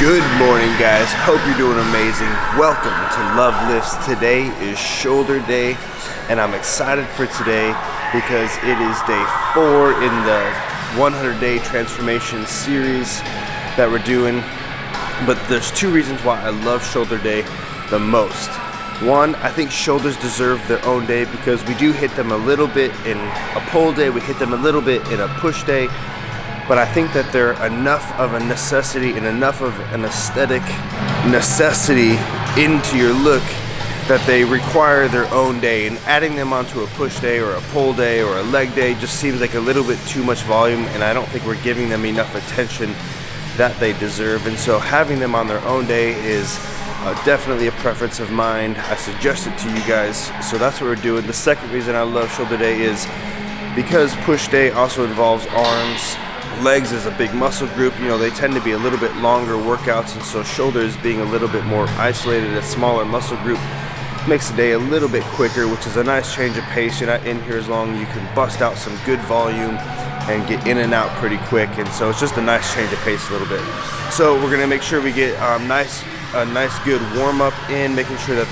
Good morning, guys. Hope you're doing amazing. Welcome to Love Lifts. Today is shoulder day, and I'm excited for today because it is day 4 in the 100-day transformation series that we're doing. But there's 2 reasons why I love shoulder day the most. One, I think shoulders deserve their own day because we do hit them a little bit in a pull day, we hit them a little bit in a push day. But I think that they're enough of a necessity and enough of an aesthetic necessity into your look that they require their own day. And adding them onto a push day or a pull day or a leg day just seems like a little bit too much volume, and I don't think we're giving them enough attention that they deserve. And so having them on their own day is definitely a preference of mine. I suggest it to you guys, so that's what we're doing. The second reason I love shoulder day is because push day also involves arms. Legs is a big muscle group, you know, they tend to be a little bit longer workouts, and so shoulders being a little bit more isolated, a smaller muscle group, makes the day a little bit quicker, which is a nice change of pace. You're not in here as long, you can bust out some good volume and get in and out pretty quick, and so it's just a nice change of pace a little bit. So we're gonna make sure we get a nice good warm-up in, making sure that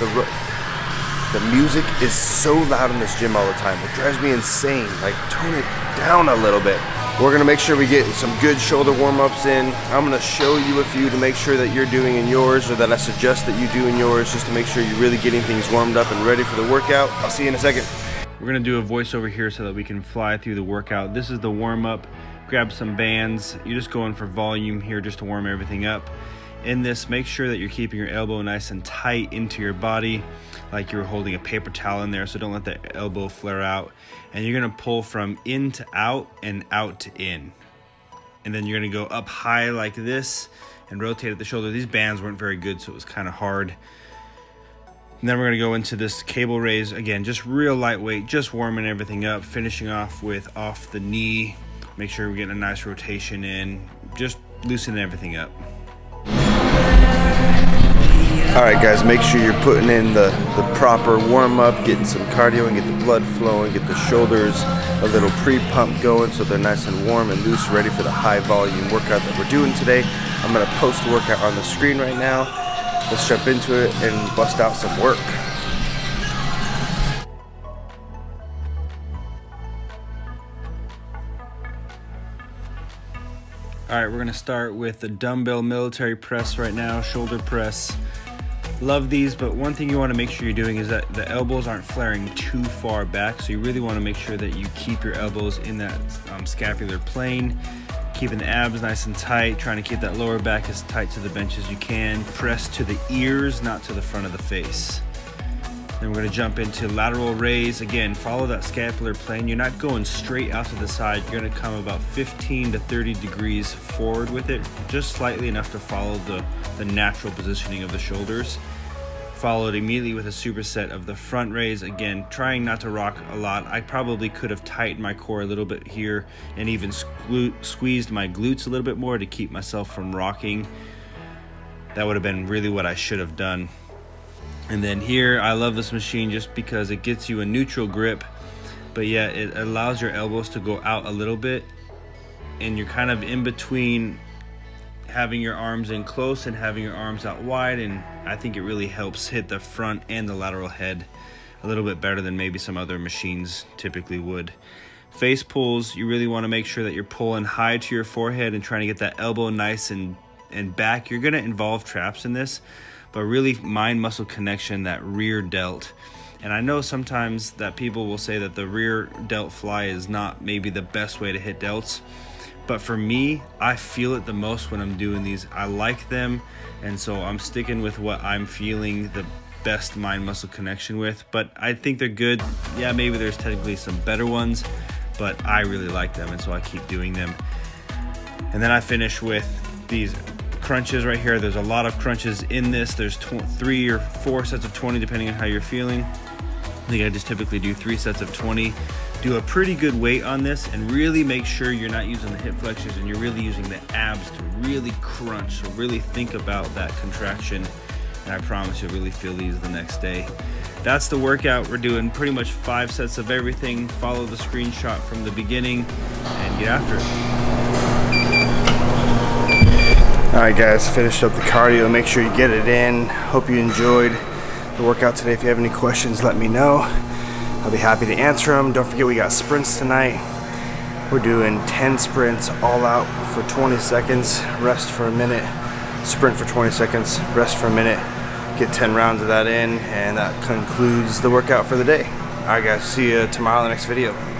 the music is so loud in this gym all the time. It drives me insane. Like, tone it down a little bit. We're gonna make sure we get some good shoulder warm-ups in. I'm gonna show you a few to make sure that you're doing in yours, or that I suggest that you do in yours, just to make sure you're really getting things warmed up and ready for the workout. I'll see you in a second. We're gonna do a voiceover here so that we can fly through the workout. This is the warm-up. Grab some bands. You're just going for volume here just to warm everything up. In this, make sure that you're keeping your elbow nice and tight into your body, like you're holding a paper towel in there, so don't let the elbow flare out. And you're gonna pull from in to out and out to in. And then you're gonna go up high like this and rotate at the shoulder. These bands weren't very good, so it was kind of hard. And then we're gonna go into this cable raise. Again, just real lightweight, just warming everything up, finishing off with off the knee. Make sure we're getting a nice rotation in, just loosening everything up. Alright guys, make sure you're putting in the proper warm-up, getting some cardio and get the blood flowing, get the shoulders a little pre-pump going so they're nice and warm and loose, ready for the high volume workout that we're doing today. I'm going to post the workout on the screen right now. Let's jump into it and bust out some work. Alright, we're gonna start with the dumbbell military press right now, shoulder press. Love these, but one thing you wanna make sure you're doing is that the elbows aren't flaring too far back, so you really wanna make sure that you keep your elbows in that scapular plane, keeping the abs nice and tight, trying to keep that lower back as tight to the bench as you can. Press to the ears, not to the front of the face. Then we're gonna jump into lateral raise. Again, follow that scapular plane. You're not going straight out to the side. You're gonna come about 15 to 30 degrees forward with it, just slightly enough to follow the natural positioning of the shoulders. Followed immediately with a superset of the front raise. Again, trying not to rock a lot. I probably could have tightened my core a little bit here and even squeezed my glutes a little bit more to keep myself from rocking. That would have been really what I should have done. And then here, I love this machine just because it gets you a neutral grip, but yet it allows your elbows to go out a little bit, and you're kind of in between having your arms in close and having your arms out wide, and I think it really helps hit the front and the lateral head a little bit better than maybe some other machines typically would. Face pulls, you really want to make sure that you're pulling high to your forehead and trying to get that elbow nice and back. You're going to involve traps in this, but really mind muscle connection, that rear delt. And I know sometimes that people will say that the rear delt fly is not maybe the best way to hit delts, but for me, I feel it the most when I'm doing these. I like them, and so I'm sticking with what I'm feeling the best mind muscle connection with. But I think they're good. Yeah, maybe there's technically some better ones, but I really like them, and so I keep doing them. And then I finish with these crunches right here. There's a lot of crunches in this. There's 3 or 4 sets of 20 depending on how you're feeling. I think I just typically do 3 sets of 20. Do a pretty good weight on this and really make sure you're not using the hip flexors and you're really using the abs to really crunch. So really think about that contraction, and I promise you'll really feel these the next day. That's the workout. We're doing pretty much 5 sets of everything. Follow the screenshot from the beginning and get after it. Alright guys, finished up the cardio. Make sure you get it in. Hope you enjoyed the workout today. If you have any questions, let me know. I'll be happy to answer them. Don't forget we got sprints tonight. We're doing 10 sprints all out for 20 seconds, rest for a minute, sprint for 20 seconds, rest for a minute, get 10 rounds of that in, and that concludes the workout for the day. Alright guys, see you tomorrow in the next video.